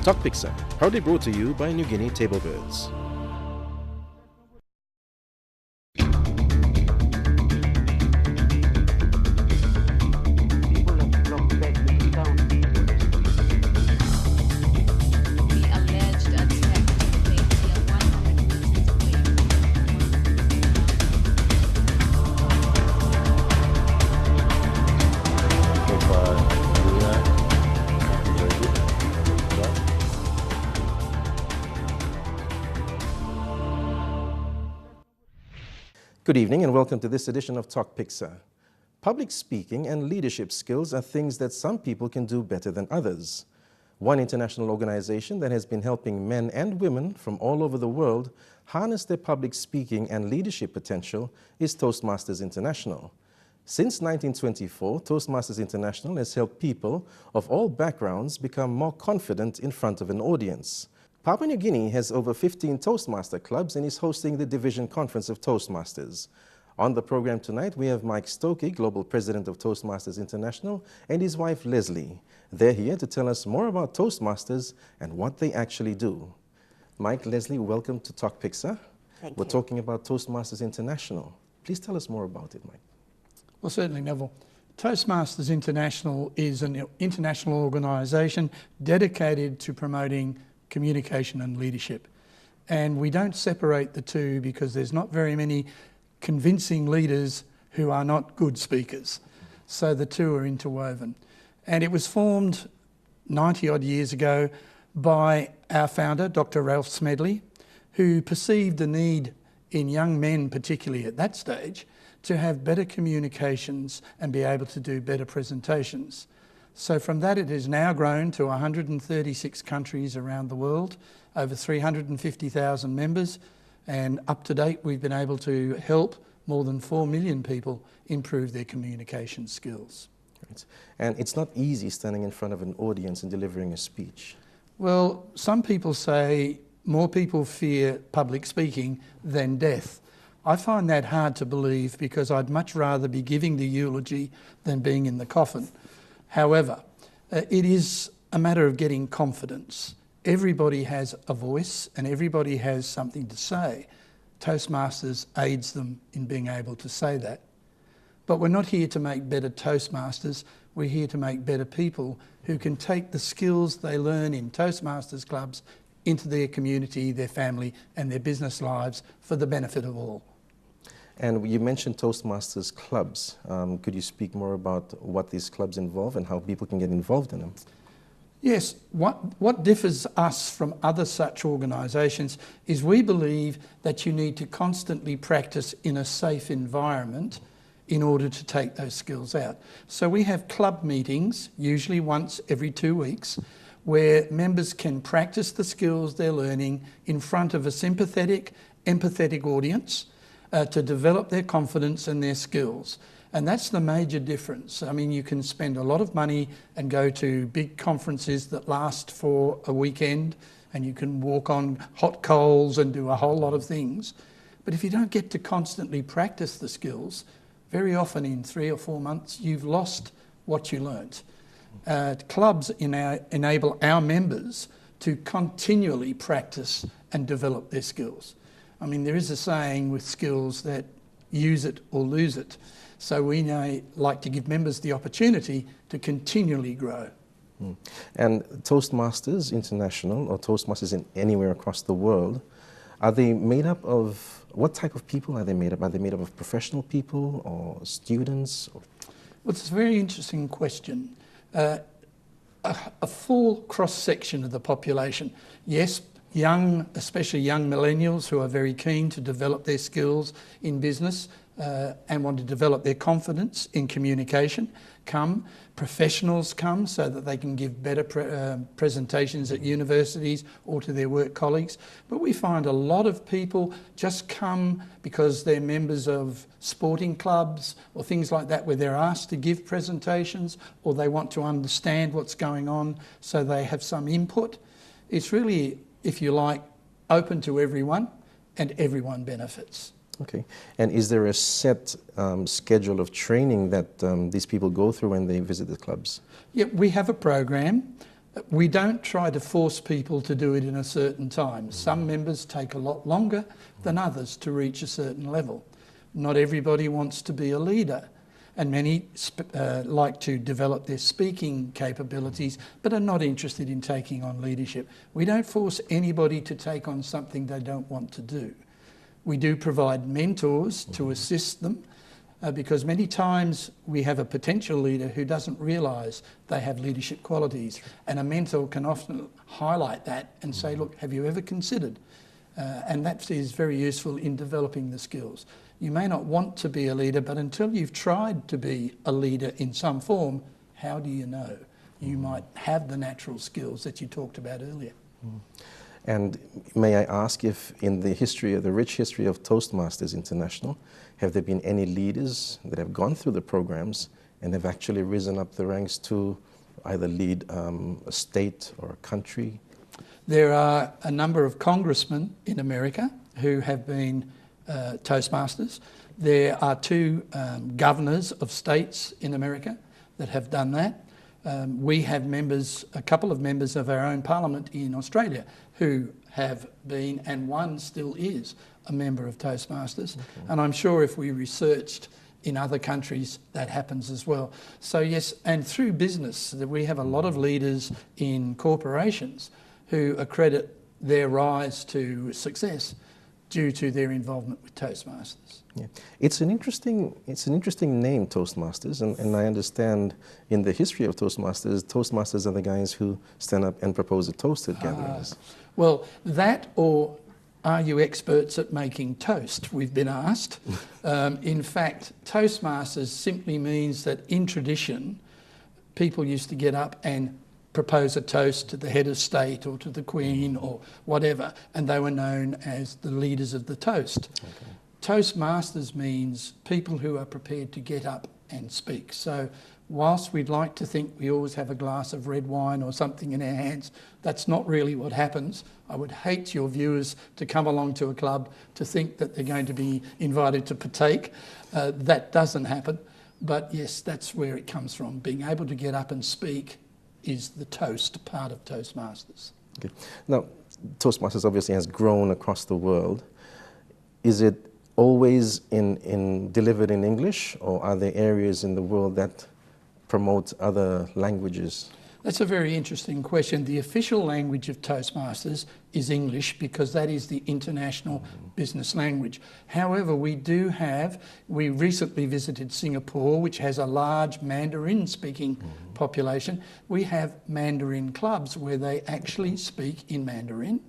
Tok Piksa, proudly brought to you by New Guinea Table Birds. Good evening and welcome to this edition of Tok Piksa. Public speaking and leadership skills are things that some people can do better than others. One international organization that has been helping men and women from all over the world harness their public speaking and leadership potential is Toastmasters International. Since 1924, Toastmasters International has helped people of all backgrounds become more confident in front of an audience. Papua New Guinea has over 15 Toastmaster clubs and is hosting the Division Conference of Toastmasters. On the program tonight, we have Mike Storkey, Global President of Toastmasters International, and his wife, Lesley. They're here to tell us more about Toastmasters and what they actually do. Mike, Lesley, welcome to Tok Piksa. Thank We're you. talking about Toastmasters International. Please tell us more about it, Mike. Well, certainly, Neville. Toastmasters International is an international organisation dedicated to promoting communication and leadership. And we don't separate the two because there's not very many convincing leaders who are not good speakers. So the two are interwoven. And it was formed 90 odd years ago by our founder, Dr. Ralph Smedley, who perceived the need in young men, particularly at that stage, to have better communications and be able to do better presentations. So from that it has now grown to 136 countries around the world, over 350,000 members, and up to date we've been able to help more than 4 million people improve their communication skills. Right. And it's not easy standing in front of an audience and delivering a speech. Well, some people say more people fear public speaking than death. I find that hard to believe because I'd much rather be giving the eulogy than being in the coffin. However, it is a matter of getting confidence. Everybody has a voice and everybody has something to say. Toastmasters aids them in being able to say that. But we're not here to make better Toastmasters, we're here to make better people who can take the skills they learn in Toastmasters clubs into their community, their family and their business lives for the benefit of all. And you mentioned Toastmasters Clubs. Could you speak more about what these clubs involve and how people can get involved in them? Yes, what differs us from other such organisations is we believe that you need to constantly practice in a safe environment in order to take those skills out. So we have club meetings, usually once every 2 weeks, where members can practice the skills they're learning in front of a sympathetic, empathetic audience to develop their confidence and their skills. And that's the major difference. I mean, you can spend a lot of money and go to big conferences that last for a weekend and you can walk on hot coals and do a whole lot of things. But if you don't get to constantly practice the skills, very often in 3 or 4 months, you've lost what you learnt. Clubs enable our members to continually practice and develop their skills. I mean, there is a saying with skills that use it or lose it. So we like to give members the opportunity to continually grow. And Toastmasters International, or Toastmasters in anywhere across the world, are they made up of, what type of people are they made up? Are they made up of professional people or students? Or? Well, it's a very interesting question. A full cross-section of the population. Yes, young, especially young millennials who are very keen to develop their skills in business and want to develop their confidence in communication come. Professionals come so that they can give better presentations at universities or to their work colleagues. But we find a lot of people just come because they're members of sporting clubs or things like that where they're asked to give presentations or they want to understand what's going on so they have some input. It's really, if you like, open to everyone and everyone benefits. Okay. And is there a set schedule of training that these people go through when they visit the clubs? Yeah, we have a program. We don't try to force people to do it in a certain time. Some members take a lot longer than others to reach a certain level. Not everybody wants to be a leader, and many like to develop their speaking capabilities but are not interested in taking on leadership. We don't force anybody to take on something they don't want to do. We do provide mentors to assist them, because many times we have a potential leader who doesn't realise they have leadership qualities, and a mentor can often highlight that and say, look, have you ever considered? And that is very useful in developing the skills. You may not want to be a leader, but until you've tried to be a leader in some form, how do you know? You might have the natural skills that you talked about earlier. And may I ask if in the history, the rich history of Toastmasters International, have there been any leaders that have gone through the programs and have actually risen up the ranks to either lead a state or a country? There are a number of congressmen in America who have been Toastmasters. There are 2 governors of states in America that have done that. We have members, a couple of members of our own parliament in Australia who have been, and one still is, a member of Toastmasters. Okay. And I'm sure if we researched in other countries, that happens as well. So yes, and through business, we have a lot of leaders in corporations who accredit their rise to success due to their involvement with Toastmasters. Yeah. It's an interesting name, Toastmasters, and I understand in the history of Toastmasters are the guys who stand up and propose a toast at gatherings. Well, that, or are you experts at making toast, we've been asked. In fact, Toastmasters simply means that in tradition, people used to get up and propose a toast to the head of state or to the Queen or whatever, and they were known as the leaders of the toast. Okay. Toastmasters means people who are prepared to get up and speak. So whilst we'd like to think we always have a glass of red wine or something in our hands, that's not really what happens. I would hate your viewers to come along to a club to think that they're going to be invited to partake. That doesn't happen. But yes, that's where it comes from. Being able to get up and speak is the toast part of Toastmasters. Okay. Now, Toastmasters obviously has grown across the world. Is it always delivered in English, or are there areas in the world that promote other languages? That's a very interesting question. The official language of Toastmasters is English because that is the international business language. However, we recently visited Singapore, which has a large Mandarin-speaking population. We have Mandarin clubs where they actually speak in Mandarin.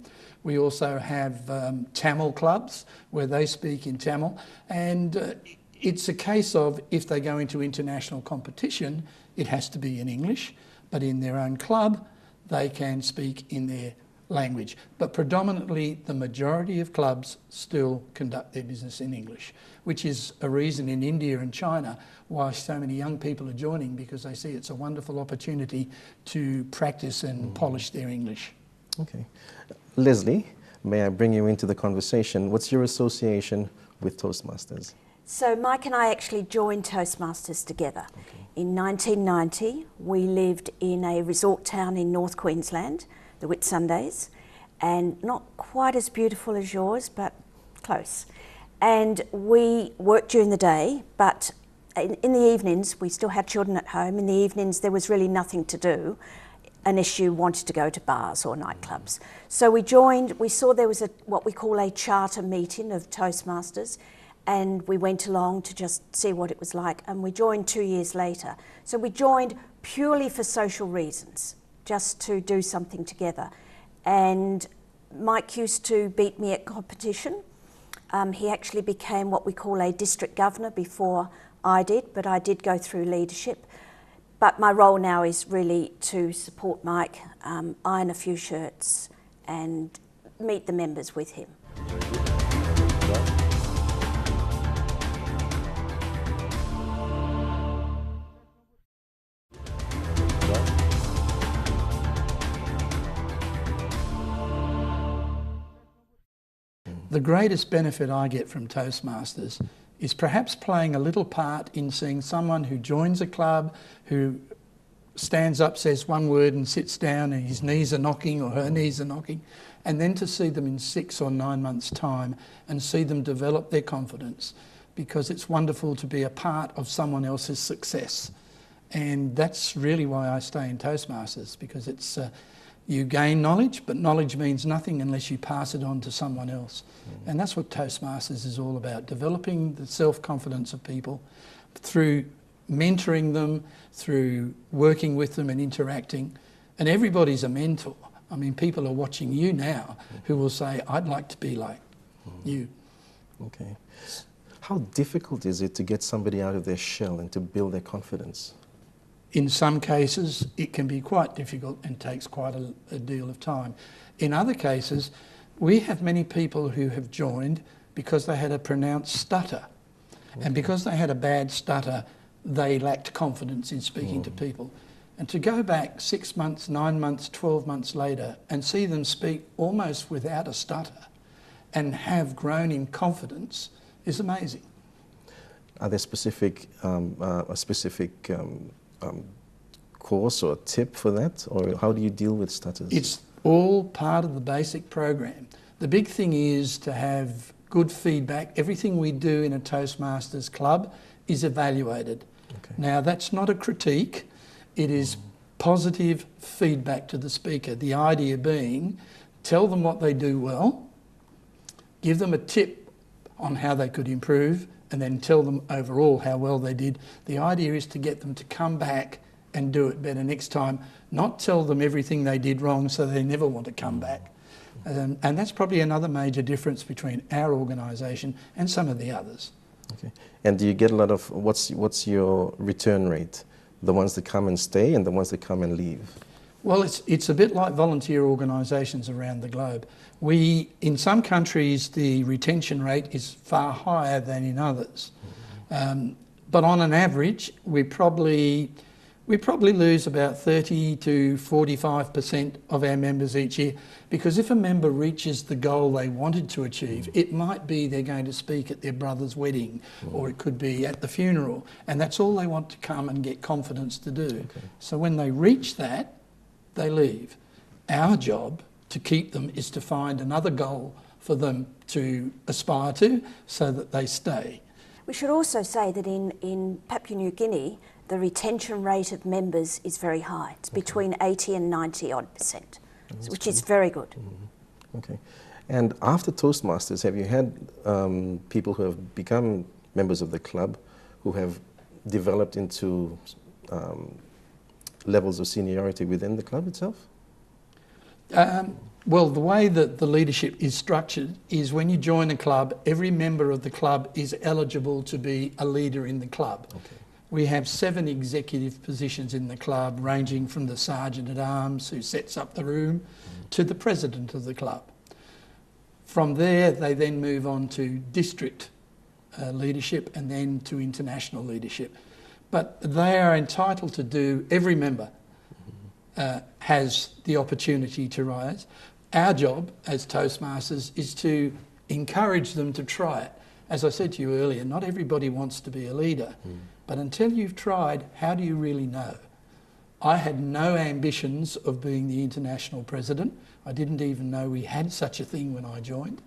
We also have Tamil clubs where they speak in Tamil. And it's a case of if they go into international competition, it has to be in English. But in their own club, they can speak in their language. But predominantly, the majority of clubs still conduct their business in English, which is a reason in India and China why so many young people are joining, because they see it's a wonderful opportunity to practice and polish their English. Okay. Lesley, may I bring you into the conversation? What's your association with Toastmasters? So Mike and I actually joined Toastmasters together. Okay. In 1990, we lived in a resort town in North Queensland, the Whitsundays, and not quite as beautiful as yours, but close. And we worked during the day, but in the evenings, we still had children at home. In the evenings, there was really nothing to do unless you wanted to go to bars or nightclubs. So we saw there was what we call a charter meeting of Toastmasters, and we went along to just see what it was like, and we joined 2 years later. So we joined purely for social reasons, just to do something together. And Mike used to beat me at competition. He actually became what we call a district governor before I did, but I did go through leadership. But my role now is really to support Mike, iron a few shirts and meet the members with him. The greatest benefit I get from Toastmasters is perhaps playing a little part in seeing someone who joins a club, who stands up, says one word and sits down and his knees are knocking or her knees are knocking, and then to see them in 6 or 9 months' time and see them develop their confidence, because it's wonderful to be a part of someone else's success. And that's really why I stay in Toastmasters, because it's you gain knowledge, but knowledge means nothing unless you pass it on to someone else. And that's what Toastmasters is all about, developing the self-confidence of people through mentoring them, through working with them and interacting. And everybody's a mentor. I mean, people are watching you now who will say, I'd like to be like you. Okay. How difficult is it to get somebody out of their shell and to build their confidence? In some cases, it can be quite difficult and takes quite a deal of time. In other cases, we have many people who have joined because they had a pronounced stutter. Okay. And because they had a bad stutter, they lacked confidence in speaking to people. And to go back 6 months, 9 months, 12 months later and see them speak almost without a stutter and have grown in confidence is amazing. Are there a specific course or tip for that, or how do you deal with stutters? It's all part of the basic program. The big thing is to have good feedback. Everything we do in a Toastmasters club is evaluated. Okay. Now, that's not a critique. It is positive feedback to the speaker. The idea being, tell them what they do well, give them a tip on how they could improve, and then tell them overall how well they did. The idea is to get them to come back and do it better next time, not tell them everything they did wrong so they never want to come back. And that's probably another major difference between our organisation and some of the others. Okay. And do you get a lot of, what's your return rate? The ones that come and stay and the ones that come and leave? Well, it's a bit like volunteer organisations around the globe. In some countries, the retention rate is far higher than in others. But on an average, we probably lose about 30 to 45% of our members each year, because if a member reaches the goal they wanted to achieve, it might be they're going to speak at their brother's wedding, or it could be at the funeral, and that's all they want to come and get confidence to do. Okay. So when they reach that, they leave. Our job to keep them is to find another goal for them to aspire to so that they stay. We should also say that in Papua New Guinea, the retention rate of members is very high. It's between 80 and 90%, which is very good. Okay. And after Toastmasters, have you had people who have become members of the club who have developed into levels of seniority within the club itself? Well, the way that the leadership is structured is when you join a club, every member of the club is eligible to be a leader in the club. Okay. We have 7 executive positions in the club, ranging from the Sergeant-at-Arms who sets up the room to the president of the club. From there, they then move on to district leadership and then to international leadership. But they are entitled to do, every member has the opportunity to rise. Our job as Toastmasters is to encourage them to try it. As I said to you earlier, not everybody wants to be a leader, but until you've tried, how do you really know? I had no ambitions of being the international president. I didn't even know we had such a thing when I joined.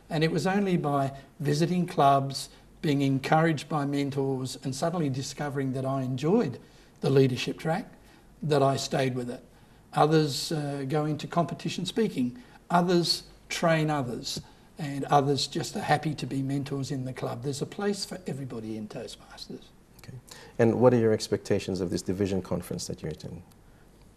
And it was only by visiting clubs, being encouraged by mentors, and suddenly discovering that I enjoyed the leadership track, that I stayed with it. Others go into competition speaking, others train others, and others just are happy to be mentors in the club. There's a place for everybody in Toastmasters. Okay. And what are your expectations of this division conference that you're attending?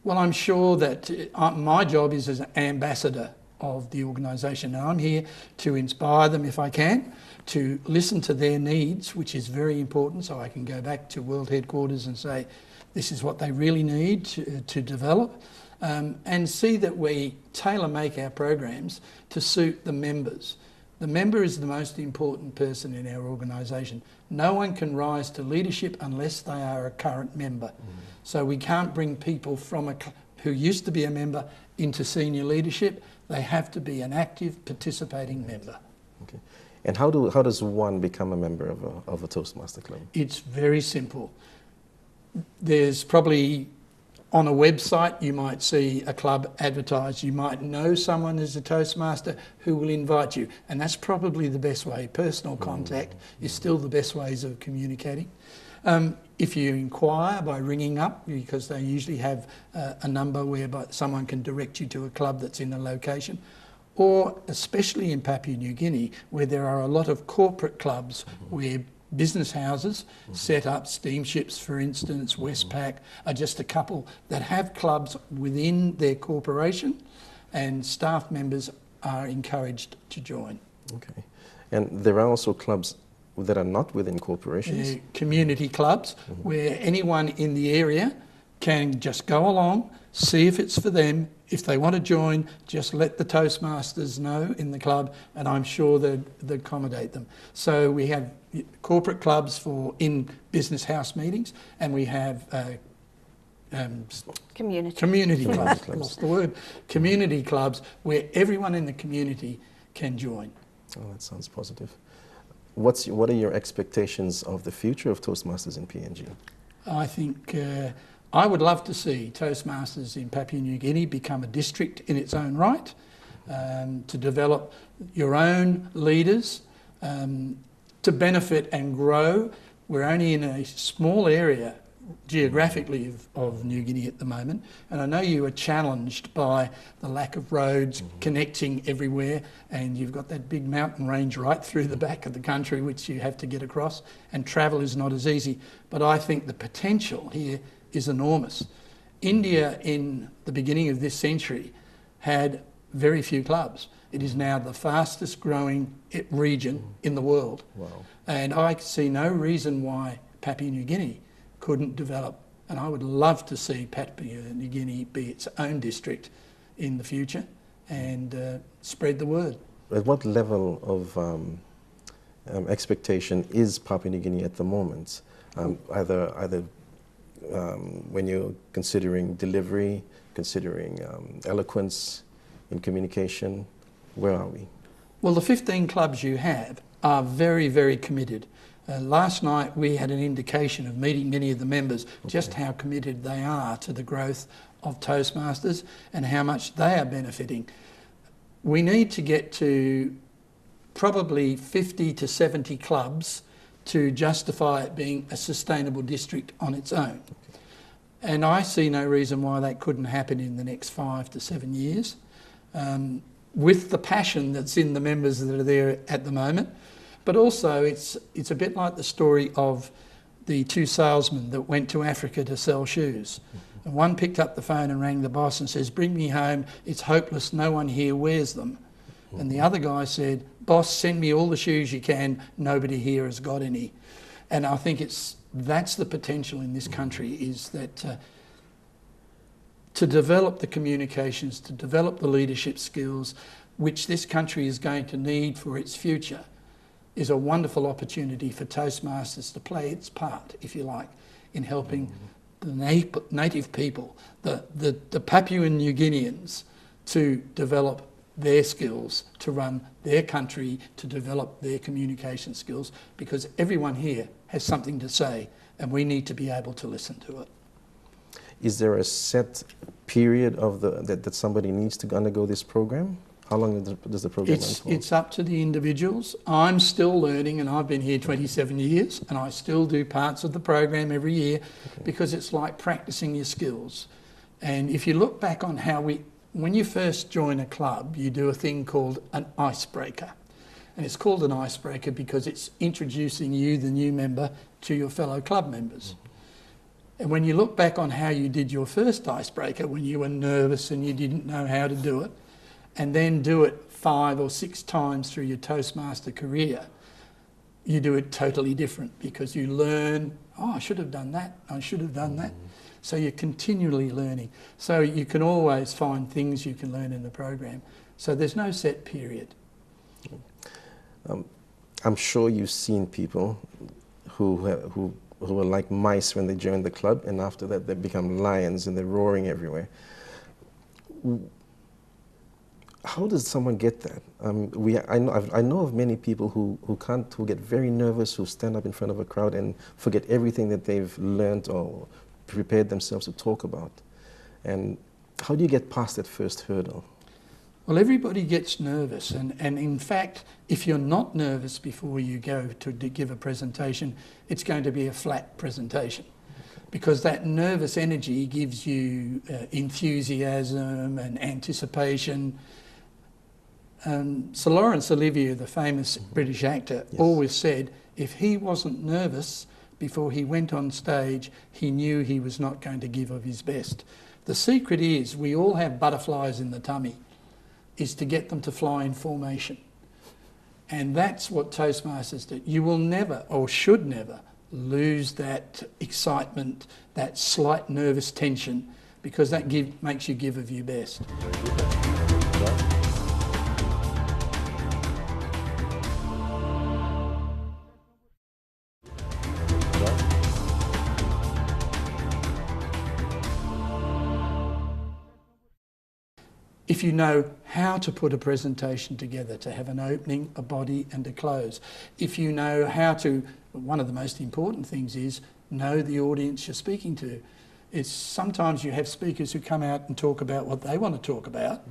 Well, I'm sure that my job is as an ambassador of the organisation, and I'm here to inspire them if I can, to listen to their needs, which is very important, so I can go back to World Headquarters and say, this is what they really need to develop, and see that we tailor-make our programs to suit the members. The member is the most important person in our organisation. No one can rise to leadership unless they are a current member. So we can't bring people from who used to be a member into senior leadership. They have to be an active, participating member. Okay. And how does one become a member of a Toastmaster Club? It's very simple. There's probably On a website, you might see a club advertised. You might know someone who's a Toastmaster who will invite you. And that's probably the best way. Personal contact is still the best ways of communicating. If you inquire by ringing up, because they usually have a number whereby someone can direct you to a club that's in a location, or especially in Papua New Guinea, where there are a lot of corporate clubs where business houses set up, steamships for instance, Westpac are just a couple that have clubs within their corporation, and staff members are encouraged to join. Okay. And there are also clubs that are not within corporations? Community clubs, where anyone in the area can just go along, see if it's for them. If they want to join, just let the Toastmasters know in the club, and I'm sure they'd accommodate them. So we have corporate clubs for in business house meetings, and we have community clubs. Lost the word. Community clubs where everyone in the community can join. Oh, that sounds positive. What are your expectations of the future of Toastmasters in PNG? I think I would love to see Toastmasters in Papua New Guinea become a district in its own right, to develop your own leaders, to benefit and grow. We're only in a small area geographically of New Guinea at the moment, and I know you are challenged by the lack of roads connecting everywhere, and you've got that big mountain range right through the back of the country which you have to get across, and travel is not as easy. But I think the potential here is enormous. India in the beginning of this century had very few clubs. It is now the fastest growing region in the world. Wow. And I see no reason why Papua New Guinea couldn't develop. And I would love to see Papua New Guinea be its own district in the future and spread the word. At what level of expectation is Papua New Guinea at the moment? Either when you're considering delivery, considering eloquence in communication, where are we? Well, the 15 clubs you have are very, very committed. Last night we had an indication of meeting many of the members, just how committed they are to the growth of Toastmasters and how much they are benefiting. We need to get to probably 50 to 70 clubs to justify it being a sustainable district on its own. And I see no reason why that couldn't happen in the next 5 to 7 years. With the passion that's in the members that are there at the moment. But also it's a bit like the story of the two salesmen that went to Africa to sell shoes. And one picked up the phone and rang the boss and says, "Bring me home, it's hopeless, no one here wears them." And the other guy said, "Boss, send me all the shoes you can, nobody here has got any." And I think that's the potential in this country, is that to develop the communications, to develop the leadership skills, which this country is going to need for its future, is a wonderful opportunity for Toastmasters to play its part, if you like, in helping the native people, the Papua New Guineans, to develop their skills, to run their country, to develop their communication skills, because everyone here has something to say and we need to be able to listen to it. Is there a set period of that somebody needs to undergo this program? How long does the program run for? It's up to the individuals. I'm still learning, and I've been here 27 years, and I still do parts of the program every year, because it's like practicing your skills. And if you look back on how when you first join a club, you do a thing called an icebreaker. And it's called an icebreaker because it's introducing you, the new member, to your fellow club members. And when you look back on how you did your first icebreaker, when you were nervous and you didn't know how to do it, and then do it 5 or 6 times through your Toastmaster career, you do it totally different, because you learn, oh, I should have done that, I should have done that. So you're continually learning. So you can always find things you can learn in the program. So there's no set period. I'm sure you've seen people who are like mice when they join the club, and after that they become lions and they're roaring everywhere. How does someone get that? I know of many people who get very nervous, who stand up in front of a crowd and forget everything that they've learned or prepared themselves to talk about. And how do you get past that first hurdle? Well, everybody gets nervous, and in fact, if you're not nervous before you go to give a presentation, it's going to be a flat presentation, because that nervous energy gives you enthusiasm and anticipation. Sir Laurence Olivier, the famous British actor, always said if he wasn't nervous before he went on stage, he knew he was not going to give of his best. The secret is, we all have butterflies in the tummy, is to get them to fly in formation. And that's what Toastmasters do. You will never, or should never, lose that excitement, that slight nervous tension, because that makes you give of your best. If you know how to put a presentation together, to have an opening, a body and a close. If you know how to, one of the most important things is know the audience you're speaking to. It's sometimes you have speakers who come out and talk about what they want to talk about,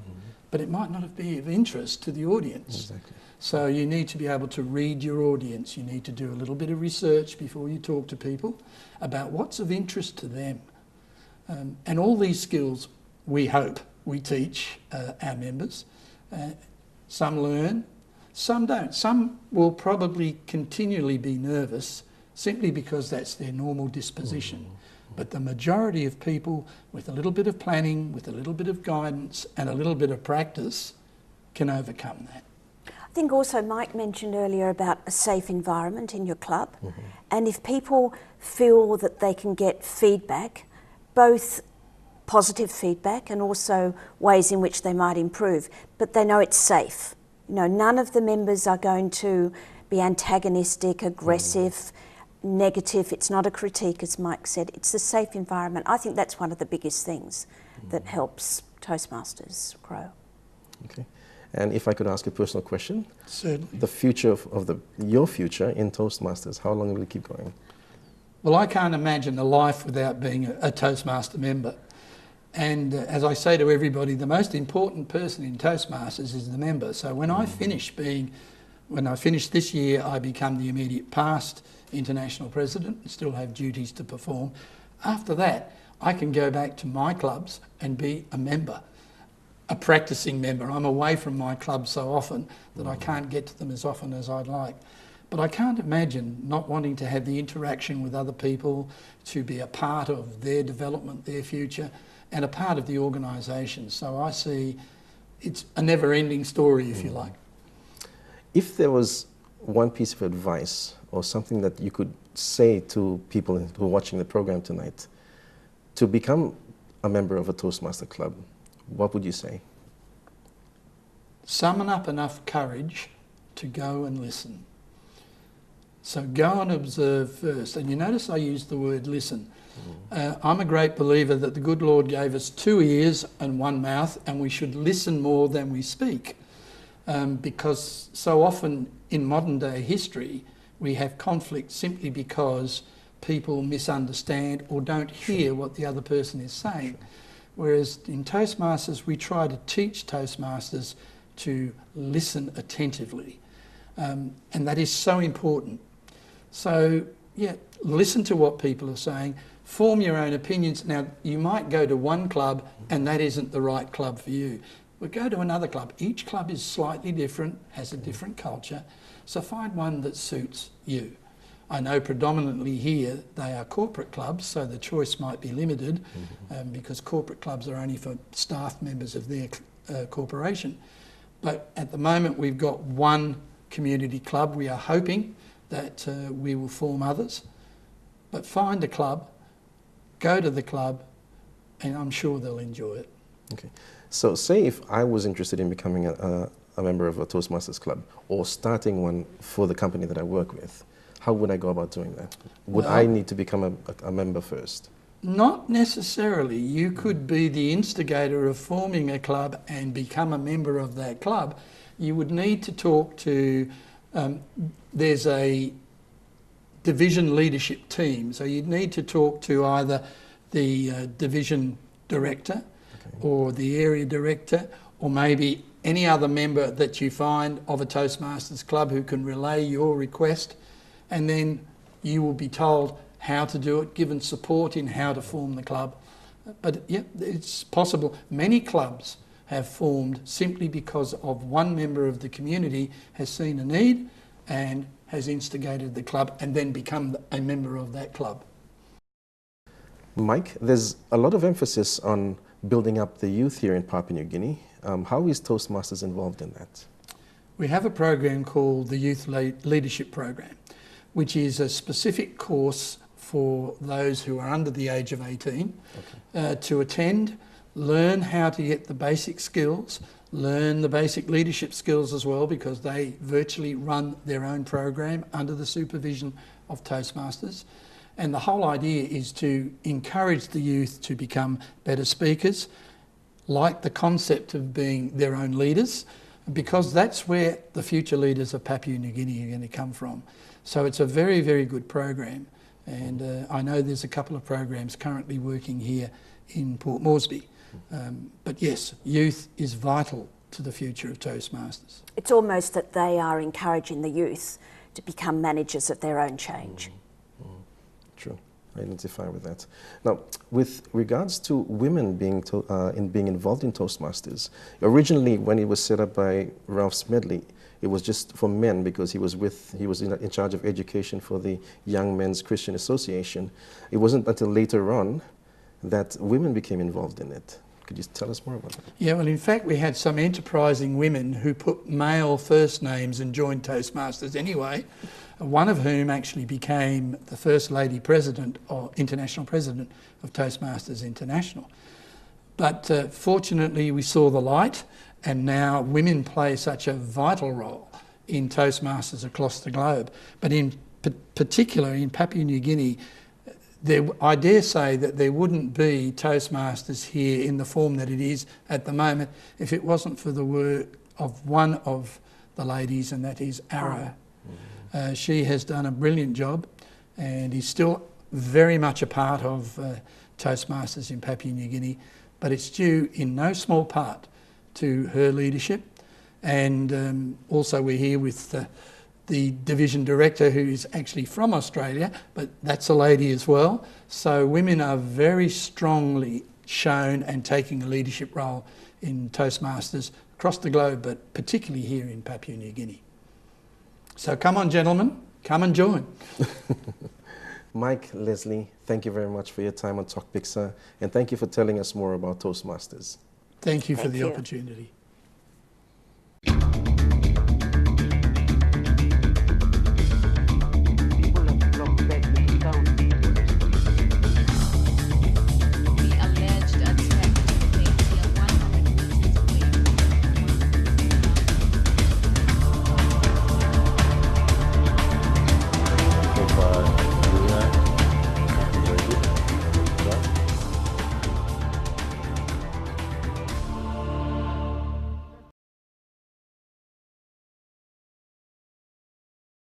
but it might not be of interest to the audience. Exactly. So you need to be able to read your audience. You need to do a little bit of research before you talk to people about what's of interest to them. And all these skills, we hope, we teach our members. Some learn, some don't. Some will probably continually be nervous simply because that's their normal disposition. But the majority of people, with a little bit of planning, with a little bit of guidance and a little bit of practice, can overcome that. I think also Mike mentioned earlier about a safe environment in your club. And if people feel that they can get feedback, both positive feedback and also ways in which they might improve, but they know it's safe. You know, none of the members are going to be antagonistic, aggressive, negative. It's not a critique, as Mike said. It's a safe environment. I think that's one of the biggest things that helps Toastmasters grow. Okay. And if I could ask a personal question. Certainly. The future of your future in Toastmasters, how long will it keep going? Well, I can't imagine a life without being a Toastmaster member. And as I say to everybody, the most important person in Toastmasters is the member. So when I finish this year, I become the immediate past international president and still have duties to perform. After that, I can go back to my clubs and be a member, a practicing member. I'm away from my club so often that I can't get to them as often as I'd like. But I can't imagine not wanting to have the interaction with other people, to be a part of their development, their future, and a part of the organisation. So I see it's a never-ending story, if you like. If there was one piece of advice or something that you could say to people who are watching the program tonight to become a member of a Toastmaster club, what would you say? Summon up enough courage to go and listen. So go and observe first. And you notice I use the word listen. I'm a great believer that the good Lord gave us 2 ears and 1 mouth, and we should listen more than we speak. Because so often in modern day history, we have conflict simply because people misunderstand or don't hear what the other person is saying. Whereas in Toastmasters, we try to teach Toastmasters to listen attentively. And that is so important. So, yeah, listen to what people are saying, form your own opinions. Now, you might go to one club and that isn't the right club for you. But go to another club. Each club is slightly different, has a different culture, so find one that suits you. I know predominantly here they are corporate clubs, so the choice might be limited because corporate clubs are only for staff members of their corporation. But at the moment we've got one community club. We are hoping that we will form others. But find a club, go to the club, and I'm sure they'll enjoy it. Okay. So say if I was interested in becoming a member of a Toastmasters club or starting one for the company that I work with, how would I go about doing that? Would I need to become a member first? Not necessarily. You could be the instigator of forming a club and become a member of that club. You would need to talk to, there's a division leadership team, so you'd need to talk to either the division director or the area director, or maybe any other member that you find of a Toastmasters club who can relay your request, and then you will be told how to do it, given support in how to form the club. But yeah, it's possible. Many clubs have formed simply because of one member of the community has seen a need and has instigated the club and then become a member of that club. Mike, there's a lot of emphasis on building up the youth here in Papua New Guinea. How is Toastmasters involved in that? We have a program called the Youth Leadership Program, which is a specific course for those who are under the age of 18 to attend, learn how to get the basic skills, learn the basic leadership skills as well, because they virtually run their own program under the supervision of Toastmasters. And the whole idea is to encourage the youth to become better speakers, like the concept of being their own leaders, because that's where the future leaders of Papua New Guinea are going to come from. So it's a very, very good program. And I know there's a couple of programs currently working here in Port Moresby. But yes, youth is vital to the future of Toastmasters. It's almost that they are encouraging the youth to become managers of their own change. True, I identify with that. Now, with regards to women being involved in Toastmasters, originally when it was set up by Ralph Smedley, it was just for men because he was in charge of education for the Young Men's Christian Association. It wasn't until later on that women became involved in it. Could you tell us more about that? Yeah, well, in fact, we had some enterprising women who put male first names and joined Toastmasters anyway, one of whom actually became the first lady president or international president of Toastmasters International. But fortunately, we saw the light, and now women play such a vital role in Toastmasters across the globe. But in particular, in Papua New Guinea, I dare say that there wouldn't be Toastmasters here in the form that it is at the moment if it wasn't for the work of one of the ladies, and that is Arrow. She has done a brilliant job and is still very much a part of Toastmasters in Papua New Guinea, but it's due in no small part to her leadership. And also we're here with the division director, who is actually from Australia, but that's a lady as well. So women are very strongly shown and taking a leadership role in Toastmasters across the globe, but particularly here in Papua New Guinea. So come on, gentlemen, come and join. Mike, Lesley, thank you very much for your time on Tok Piksa, and thank you for telling us more about Toastmasters. Thank you for the opportunity.